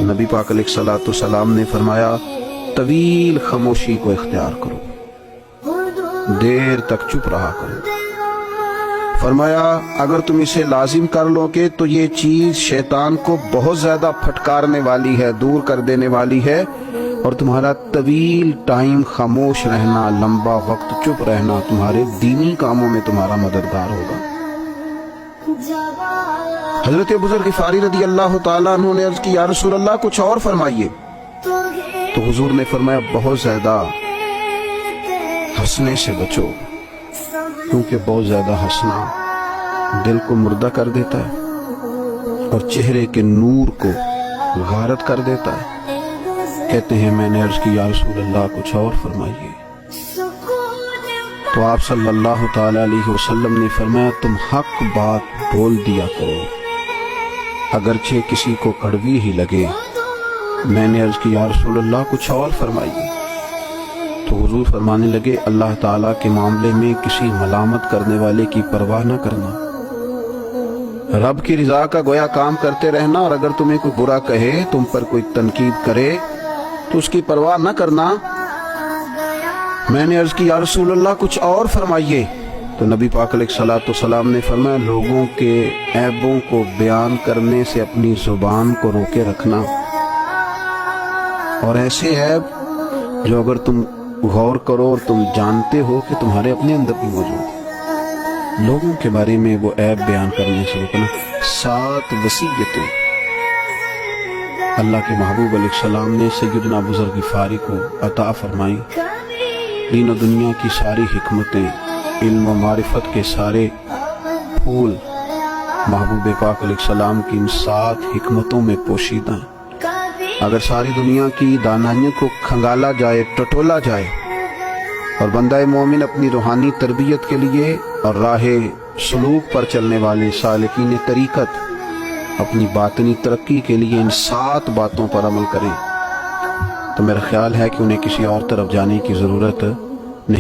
نبی پاک علیہ الصلوۃ والسلام نے فرمایا طویل خاموشی کو اختیار کرو، دیر تک چپ رہا کرو۔ فرمایا اگر تم اسے لازم کر لو گے تو یہ چیز شیطان کو بہت زیادہ پھٹکارنے والی ہے، دور کر دینے والی ہے، اور تمہارا طویل ٹائم خاموش رہنا، لمبا وقت چپ رہنا تمہارے دینی کاموں میں تمہارا مددگار ہوگا۔ حضرت ابو ذر غفاری رضی اللہ تعالیٰ عنہ نے عرض کی یا رسول اللہ کچھ اور فرمائیے، تو حضور نے فرمایا بہت زیادہ ہنسنے سے بچو، کیونکہ بہت زیادہ ہنسنا دل کو مردہ کر دیتا ہے اور چہرے کے نور کو غارت کر دیتا ہے۔ کہتے ہیں میں نے عرض کی یا رسول اللہ کچھ اور فرمائیے، تو آپ صلی اللہ تعالی علیہ وسلم نے فرمایا تم حق بات بول دیا کرو اگرچہ کسی کو کڑوی ہی لگے۔ میں نے عرض کی یا رسول اللہ کچھ اور فرمائیے، تو حضور فرمانے لگے اللہ تعالیٰ کے معاملے میں کسی ملامت کرنے والے کی پرواہ نہ کرنا، رب کی رضا کا گویا کام کرتے رہنا، اور اگر تمہیں کوئی برا کہے، تم پر کوئی تنقید کرے تو اس کی پرواہ نہ کرنا۔ میں نے عرض کی یا رسول اللہ کچھ اور فرمائیے، تو نبی پاک علیہ الصلوۃ والسلام نے فرمایا لوگوں کے عیبوں کو بیان کرنے سے اپنی زبان کو روکے رکھنا، اور ایسے عیب جو اگر تم غور کرو اور تم جانتے ہو کہ تمہارے اپنے اندر بھی موجود ہے، لوگوں کے بارے میں وہ عیب بیان کرنے سے روکنا۔ 7 وصیتیں اللہ کے محبوب علیہ السلام نے سیدنا ابو ذر غفاری کو عطا فرمائی۔ دین و دنیا کی ساری حکمتیں، علم و معرفت کے سارے پھول محبوب پاک علیہ السلام کی ان 7 حکمتوں میں پوشیدہ ہیں۔ اگر ساری دنیا کی دانائیوں کو کھنگالا جائے، ٹٹولا جائے، اور بندہ مومن اپنی روحانی تربیت کے لیے اور راہ سلوک پر چلنے والے سالکین طریقت اپنی باطنی ترقی کے لیے ان 7 باتوں پر عمل کریں، تو میرا خیال ہے کہ انہیں کسی اور طرف جانے کی ضرورت